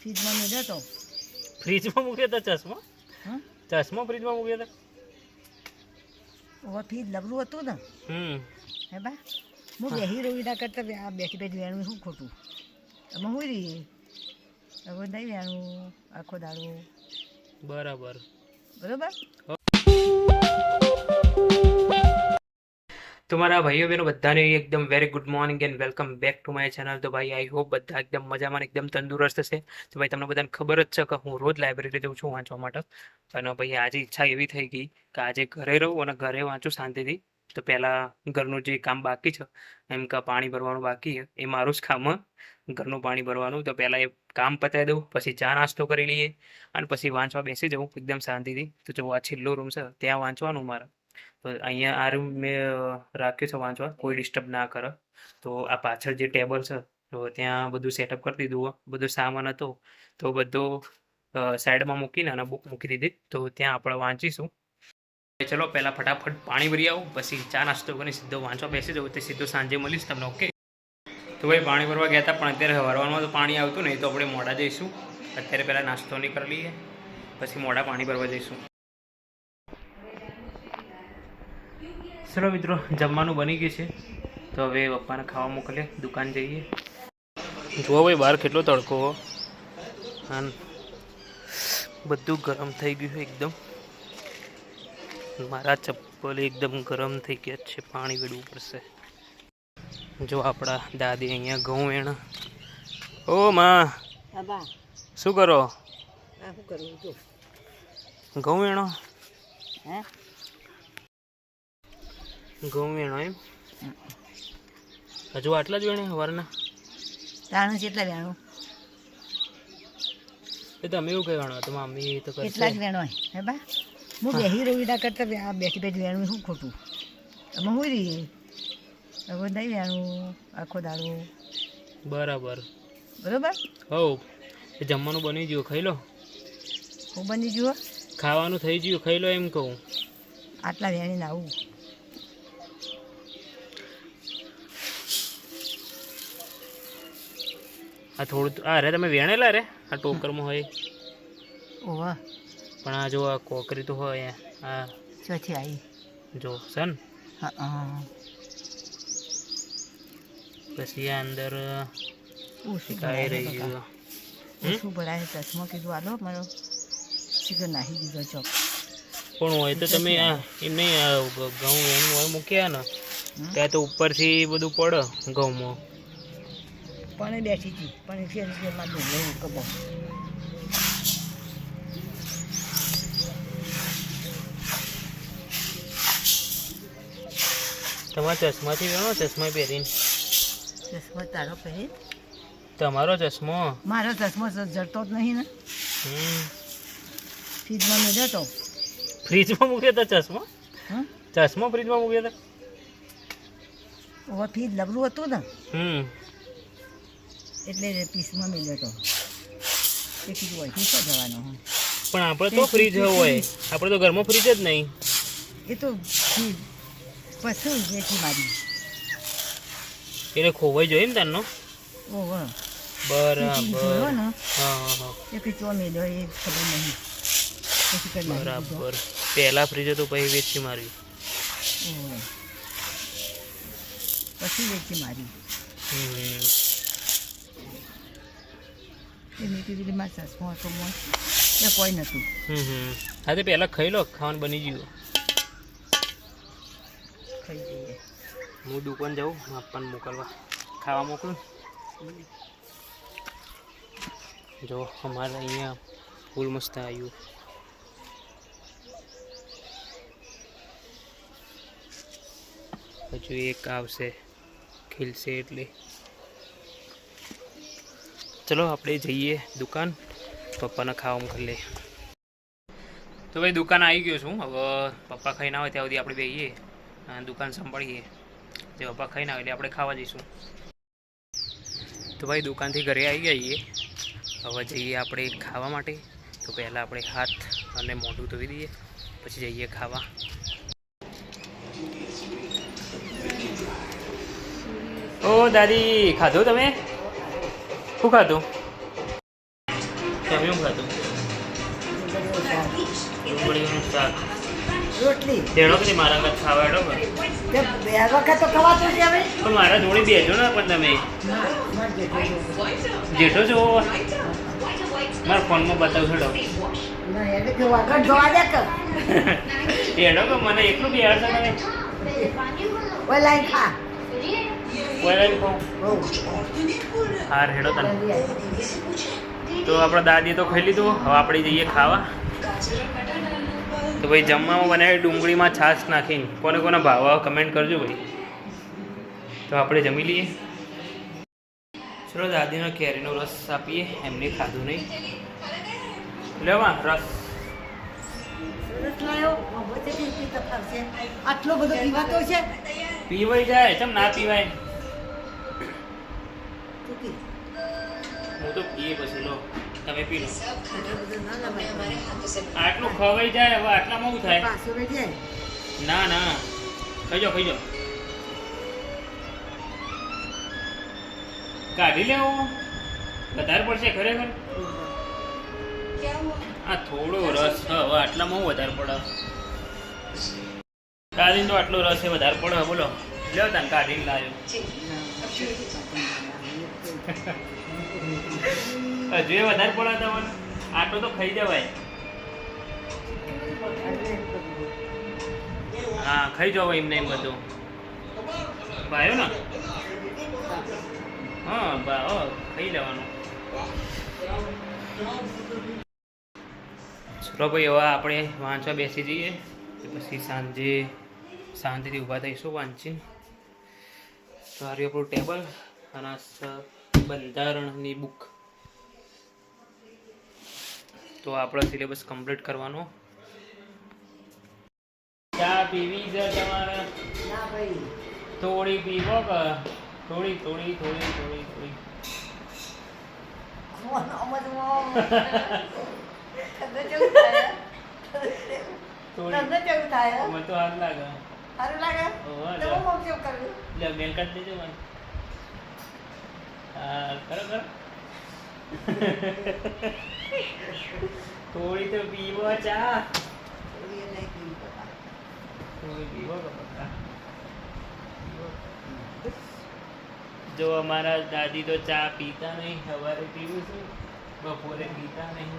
ફ્રીજમાં મૂક્યો તો. ફ્રીજમાં મૂક્યો તો ચશ્મો? હા, ચશ્મો ફ્રીજમાં મૂક્યો તો? ઓવા ફ્રીજ લબરું હતું ને. હે બા હું બેસી રહું એના કરતાં આ બેઠી બેઠી વેણું શું ખોટું? અમે હું રહીએ હવે નહીં વેણું આખો દાડો. બરાબર બરોબર. તમારા ભાઈઓ બહેનો બધાને એકદમ very good morning and welcome back to my channel. તો ભાઈ આઈ હોપ બધા એકદમ મજામાં ને એકદમ તંદુરસ્ત હશે. તો ભાઈ તમને બધાને ખબર જ છે કે હું રોજ લાઇબ્રેરી જઉં છું વાંચવા માટે. અને ભાઈ આજે ઈચ્છા એવી થઈ ગઈ કે આજે ઘરે રહું અને ઘરે વાંચું શાંતિથી. તો પહેલાં ઘરનું જે કામ બાકી છે એમ કે પાણી ભરવાનું બાકી છે એ મારું જ કામ ઘરનું પાણી ભરવાનું. તો પહેલાં એ કામ પતાવી દઉં, પછી ચા નાસ્તો કરી લઈએ અને પછી વાંચવા બેસી જવું એકદમ શાંતિથી. તો જો આ છેલ્લો રૂમ છે ત્યાં વાંચવાનું મારે. તો અહીંયા આ રૂમ મેં રાખ્યું છે વાંચવા, કોઈ ડિસ્ટર્બ ના કરે. તો આ પાછળ જે ટેબલ છે તો ત્યાં બધું સેટઅપ કરી દીધું. બધું સામાન હતો તો બધું સાઈડમાં મૂકીને અને બુક મૂકી દીધી. તો ત્યાં આપણે વાંચીશું. ચલો પહેલાં ફટાફટ પાણી ભરી આવું, પછી ચા નાસ્તો કરીને સીધો વાંચવા બેસી જવું. તે સીધો સાંજે મળીશ તમને. ઓકે. તો ભાઈ પાણી ભરવા ગયા હતા પણ અત્યારે હવારમાં તો પાણી આવતું નહીં, તો આપણે મોડા જઈશું. અત્યારે પહેલાં નાસ્તો નહીં કરી લઈએ, પછી મોડા પાણી ભરવા જઈશું. ચલો મિત્રો, જમવાનું બની ગયું છે. તો હવે પપ્પાને ખાવા મોકલે, દુકાન જઈએ. જુઓ ભાઈ બહાર કેટલો તડકો અને બધું ગરમ થઈ ગયું છે એકદમ. મારા ચપ્પલ એકદમ ગરમ થઈ ગયા છે, પાણી વેડવું પડશે. જો આપણા દાદી અહીંયા ઘઉં વેણ. ઓ માં, શું કરો? શું કરું જો ઘઉં વેણો? હે ઘઉં વેણો એમ? હજુ આટલા જ વેણે સવારના? તાણું કેટલા વેણું? એ તમે એવું કઈ વેણો? તો મમ્મી તો એટલા જ વેણો હે બા. હું બેસી રહું એના કરતાં આ બેઠી બેઠી વેણું શું ખોટું? અમે હું રહીએ હવે નહીં વેણું આખો દાડો. બરાબર બરોબર. હો, એ જમવાનું બની ગયું, ખાઈ લો. હું બની જુઓ, ખાવાનું થઈ ગયું, ખાઈ લો એમ કહું. આટલા વેણીને આવું. આ થોડું આ રે તમે વેણેલા રે આ ટોકરમાં હોય. ઓવા પણ આ જો આ કોકરી તો હોય આ ચોથી આવી. જો સન હા પછી આ અંદર ઓછું કાંઈ રહી ગયું. ઓછું ભરાય ચશ્મા કીધું આલો મારો શીખર નાખી દીધો ચોક. પણ હોય તો તમે આ એમ નહીં આ ઘઉં એમ હોય મૂક્યા ને ત્યાં તો ઉપરથી બધું પડે ઘઉંમાં. પણ બેઠી હતી પણ ફેરમાં દોડવું કબો. તમારા ચશ્માથી વેણો, ચશ્મા પહેરીને. ચશ્મા તારો પહેરી? તમારો ચશ્મો? મારો ચશ્મો જડતો જ નહીં ને. ફ્રીજમાં મૂક્યો તો. ફ્રીજમાં મૂક્યો તો ચશ્મો? હા, ચશ્મો ફ્રીજમાં મૂક્યો તો? ઓવા ફ્રીજ લબરું હતું ને એટલે પીસમાં મેળ્યો હતો. એ કીધું હોય શું જવાનો હોય. પણ આપણે તો ફ્રીજ હોય, આપણે તો ઘરમાં ફ્રીજ જ નહીં. એ તો ફ્રીજ પછી વેચી મારી. એટલે ખોવાઈ જોઈએ ને તારનો? ઓહો બરાબર. ને હા હા હા એ કઈ ચો મેળ્યો એ ખબર નહીં. પછી કરી નાખી દીધો. બરાબર. પહેલા ફ્રીજ હતું પછી વેચી મારી. ઓહો. પછી વેચી મારી. એ મેં કીધું મારા ચશ્મો હતો મોં એ કોઈ નહોતું. હા તો પહેલાં ખાઈ લો, ખાવાનું બની ગયું. ખાઈ જઈએ. હું દુકાન જાઉં પપ્પાને મોકલવા, ખાવા મોકલું. જો અમારે અહીંયા ફૂલ મસ્ત આવ્યું. હજુ એક આવશે, ખીલશે એટલે. ચલો આપણે જઈએ દુકાન, પપ્પાને ખાવા મોકલી લઈએ. તો ભાઈ દુકાન આવી ગયો છું. હવે પપ્પા ખાઈને આવે ત્યાં સુધી આપણે બેસીએ અને દુકાન સંભાળીએ. જે પપ્પા ખાઈને આવે એટલે આપણે ખાવા જઈશું. તો ભાઈ દુકાનથી ઘરે આવી ગયા છીએ. હવે જઈએ આપણે ખાવા માટે. તો પહેલાં આપણે હાથ અને મોઢું ધોઈ દઈએ, પછી જઈએ ખાવા. ઓ દાદી, ખાધું તમે? શું ખાધું? તમે શું ખાધું? ડુંગળીનું શાક. રોટલી તેડો કે મારા ઘર ખાવા હેડો કે? તે બે વખત તો ખવાતું છે હવે પણ મારા જોડે બેસો ને પણ તમે જેઠો છો મારા ફોનમાં બતાવશો હેડો. ના એટલે કે વગર જોવા દે કે હેડો કે મને એટલું બિહાડશો તમે? ઓય લાઈન ખા બોલાવી કહું હાર હેડો તને. તો આપણા દાદીએ તો ખાઈ લીધું, હવે આપણે જઈએ ખાવા. તો ભાઈ જમવામાં બનાવી ડુંગળીમાં છાશ નાખીને કોને કોને ભાવ કમેન્ટ કરજો ભાઈ. તો આપણે જમી લઈએ. ચલો દાદીનો કેરીનો રસ આપીએ, એમને ખાધું નહીં. લેવા રસ સરસ લાયો વચ્ચેથી પીતો ફરશે આટલો બધો પીવાતો છે પીવાઈ જાય, ચમ ના પીવાય? તું પી હું તો પીએ પછી લો, તમે પી લો. આટલો બધો ના લવાય આટલું ખવાઈ જાય, હવે આટલામાં શું થાય? પાછો રહી જાય ના ના ખાઈ જાઓ ખાઈ જાઓ. કાઢી લેવો વધારે પડશે ખરેખર. આ થોડો રસ છે, હવે આટલામાં હું વધારે પડે? કાઢીને તો આટલો રસ છે વધારે પડે. બોલો લ્યો તાન કાઢીને લાવ્યો. હજુ એ વધારે પડે તમને? આટલો તો ખાઈ જવાય. હા ખાઈ જાઓ એમને એમ બધું ભાઈઓ ને. હા ખાઈ લેવાનું. ચલો ભાઈ હવે આપણે વાંચવા બેસી જઈએ, પછી સાંજે શાંતિથી ઊભા થઈશું વાંચીને. તો આ રહ્યું આપણું ટેબલ અને બંધારણની બુક. તો આપણો સિલેબસ કમ્પ્લીટ કરવાનો. ચા પીવી છે તમારે? ના ભાઈ થોડી પીવો કે? થોડી થોડી થોડી થોડી થોડી મને તો હાથ લાગે. લે મેલ કાઢી દેજો મને. હા કરો કરો. થોડી તો પીવો ચા. થોડી પીવો કે પપ્પા? જો અમારા દાદી તો ચા પીતા નહીં, સવારે પીવું છું, બપોરે પીતા નહીં.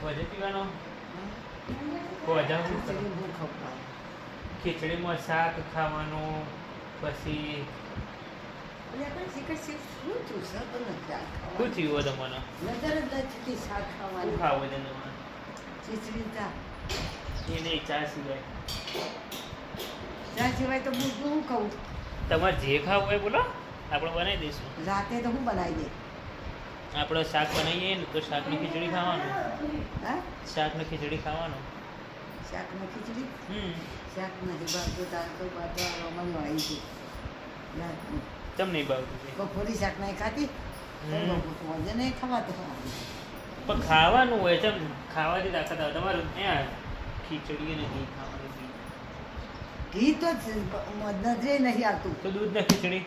વધે પીવાનો? ખીચડીમાં શાક ખાવાનું, પછી શું થયું તમને? શું ખાવું છે તમારે? એ નહીં, ચા સિવાય. ચા સિવાય તો હું શું કહું? તમારે જે ખાવું હોય બોલો, આપણે બનાવી દઈશું. રાતે તો હું બનાવી દે. આપણે શાક બનાવીએ ને તો શાકની ખીચડી ખાવાનું. હા શાકની ખીચડી ખાવાનું. શાકમાં ખીચડી શાક નથી ભાવતું તાર તો બાજુ અમારી વાળી છે ચમ નહીં ભાવતું છે? બપોરી શાક નહીં ખાતી મજા નહીં ખવાતું. પણ ખાવાનું હોય, ચમ ખાવાથી તાકાત આવે. તમારું ત્યાં ખીચડી ને ઘી ખાવાનું. ઘી તો નજરે નહીં આવતું. તો દૂધ ને ખીચડી?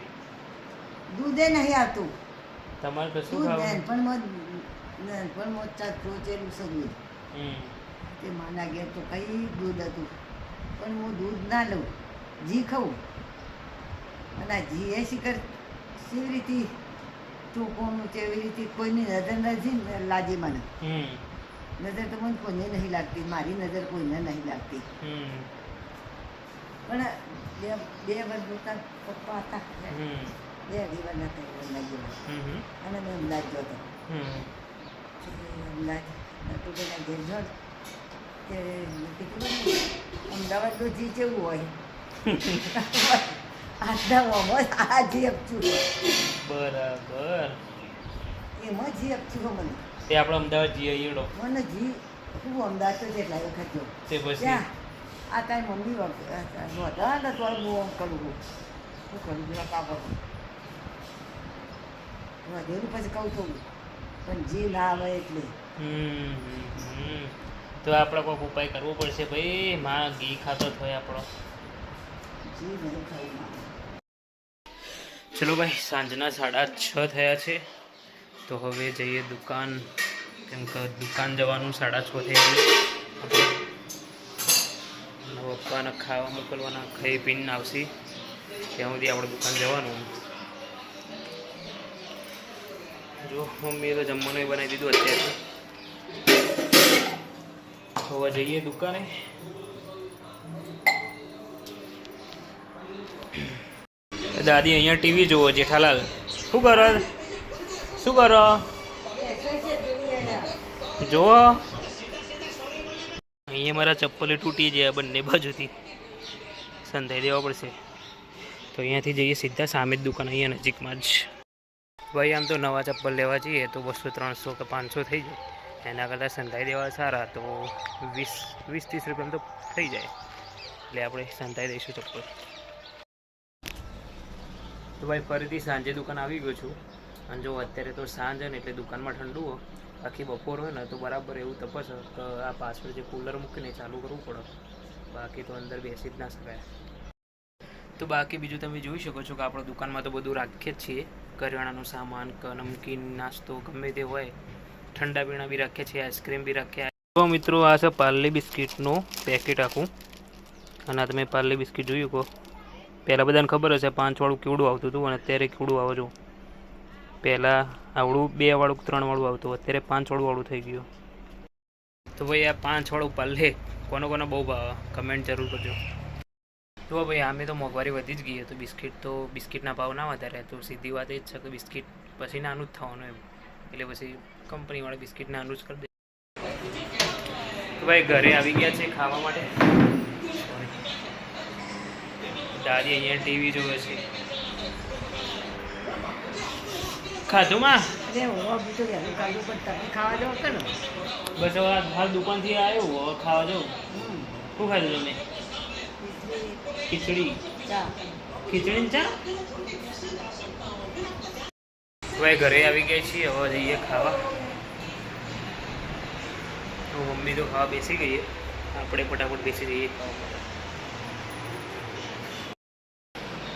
દૂધે નહીં આવતું. તમારે કશું દૂધ ખાવાનું? નાનપણમાં ચોચેલું સગવું તે માના ઘેર તો કઈ દૂધ હતું, પણ હું દૂધ ના લઉં, ઘી ખાઉં. અને આ ઘી એ શિખર કેવી રીતે ચોખ્ખું છે એવી રીતે કોઈની નજર નથી લાગી મને. નજર તો મને કોઈને નહીં લાગતી, મારી નજર કોઈને નહીં લાગતી. પણ બે વર્ષ પોતા પપ્પા હતા, 2 અઢી વાર હતા અને મેં અમદાવાદ ગયો હતો. અમદાવાદ ઘેર જો તે કીધું અમદાવાદ તો જી કેવું હોય આજના આ જી આપશું. બરાબર, એમાં જી આપશું મને. તે આપણે અમદાવાદ જઈએ ઈડો મને જી હું અમદાવાદ તો જેટલા વખત જો તે પછી ત્યાં આ તારી મમ્મી હતા ને તો હું આમ કરું શું કરું પેલા કાપડ વધેલું પછી કહું છું પણ જી ના આવે એટલે. તો આપણે કોઈક ઉપાય કરવો પડશે ભાઈ. માં ઘી ખાતો થયો આપણો. જી નહીં ખાવું. ચલો ભાઈ, સાંજના 6:30 થયા છે તો હવે જઈએ દુકાન, કેમ કે દુકાન જવાનું 6:30 થઈ ગયું. પપ્પાને ખાવા મોકલવાના, ખાઈ પીને આવશે ત્યાં સુધી આપણે દુકાન જવાનું. જો મમ્મીએ તો જમવાનું બનાવી દીધું અત્યારે. હવે જઈએ દુકાને. દાદી અહીંયા ટીવી જુઓ. જેઠાલાલ શું કરો? શું કરો? જુઓ અહીંયા મારા ચપ્પલે તૂટી જાય બંને બાજુથી, સંધાઈ દેવા પડશે. તો અહીંયાથી જઈએ સીધા સામે જ દુકાન, અહીંયા નજીકમાં જ. ભાઈ આમ તો નવા ચપ્પલ લેવા જઈએ તો 200, 300 કે 500 થઈ જાય. એના કરતાં સંધાઈ દેવા સારા તો 20-30 રૂપિયામાં તો થઈ જાય. એટલે આપણે સંધાઈ દઈશું ચપ્પલ. તો ભાઈ ફરીથી સાંજે દુકાન આવી ગયો છું. અને જો અત્યારે તો સાંજ ને એટલે દુકાનમાં ઠંડુ હોય. બાકી બપોર હોય ને તો બરાબર એવું તપસ કે આ પાછળ જે કુલર મૂકીને ચાલુ કરવું પડે. બાકી તો અંદર બેસી જ ના શકાય. તો બાકી બીજું તમે જોઈ શકો છો કે આપણે દુકાનમાં તો બધું રાખીએ જ છીએ. કરિયાણાનો સામાન, નમકીન, નાસ્તો ગમે તે હોય. ઠંડા પીણા બી રાખીએ છીએ, આઈસ્ક્રીમ બી રાખીએ. તો મિત્રો આ છે પાર્લે બિસ્કિટનું પેકેટ આખું. અને આ તમે પાર્લે બિસ્કિટ જોયું કહો. પહેલાં બધાને ખબર હશે 5 વાળું કેવડું આવતું હતું અને અત્યારે કેવડું આવે છે. પહેલાં આવડું 2 વાળું 3 વાળું આવતું, અત્યારે 5 વાળું થઈ ગયું. તો ભાઈ આ 5 વાળું પાર્લે કોનો બહુ ભાવે કમેન્ટ જરૂર કરજો. તો ભાઈ આમે તો મોંઘવારી વધી જ ગઈ તો બિસ્કિટના ભાવ ના વધારે. તો સીધી વાત એ જ છે કે બિસ્કિટ પછી નાનું જ થવાનું એમ. એટલે પછી કંપનીવાળા બિસ્કિટ નાનું જ કરી દે. તો ભાઈ ઘરે આવી ગયા છે ખાવા માટે. દાદી અહીંયા ટીવી જોવે છે. ખાધું માં ખાવા જવા કરો. બસ હવે હાલ દુકાનથી આવ્યો હવે ખાવા જાઉં. શું ખાધું તમે? ખીચડી. ખીચડી ને ચા. ભાઈ ઘરે આવી ગયા છીએ, હવે જઈએ ખાવા. તો મમ્મી તો ખાવા બેસી ગઈ, આપણે ફટાફટ બેસી જઈએ ખાવા માટે.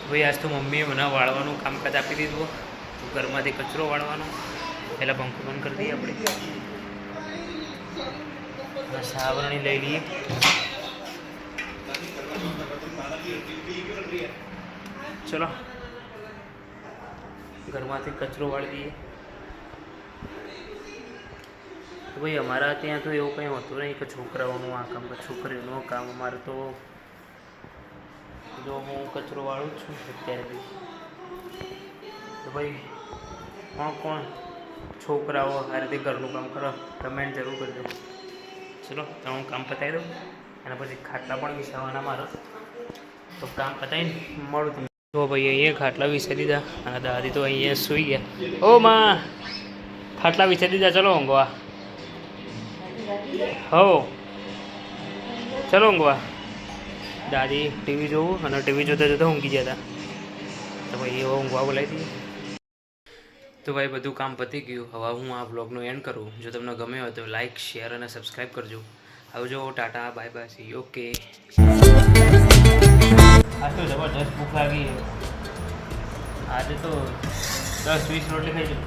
ભાઈ આજ તો મમ્મીએ મને વાળવાનું કામકાજ આપી દીધું. તો ઘરમાંથી કચરો વાળવાનો. પહેલાં પંખો બંધ કરી દઈએ આપણે. સાવરણી લઈ લઈએ. ચલો ઘરમાંથી કચરો વાળી દઈએ. ભાઈ અમારા ત્યાં તો એવું કંઈ હોતું નહીં કે છોકરાઓનું આ કામ કે છોકરીઓનું કામ. અમારે તો જો હું કચરો વાળું જ છું અત્યારે બી. તો ભાઈ કોણ છોકરાઓ આ રીતે ઘરનું કામ કરો કમેન્ટ જરૂર કરજો. ચલો તો હું કામ પતાવી દઉં અને પછી ખાટલા પણ વિસાવાના મારો. તો કામ પતાવીને મળું તમને. તો ભાઈ અહીંયા ખાટલા વિસાઈ દીધા અને દાદી તો અહીંયા સૂઈ ગયા. ઓ માં ખાટલા વિસાઈ દીધા. ચલો ઊંઘવા. હો ચલો ઊંઘવા. દાદી ટીવી જોવું અને ટીવી જોતા જોતા ઊંઘી ગયા હતા. તો ભાઈ એવો ઊંઘવા બોલાવી દઈએ. તો ભાઈ બધું કામ પતી ગયું. હવે હું આ બ્લોગનો એન્ડ કરું. જો તમને ગમે હોય તો લાઇક, શેર અને સબસ્ક્રાઈબ કરજો. આવજો. Tata, bye bye, C okay. આજ તો જબરદસ્ત ભૂખ લાગી. આજે તો 10-20 રોટલી ખાઈ જવું.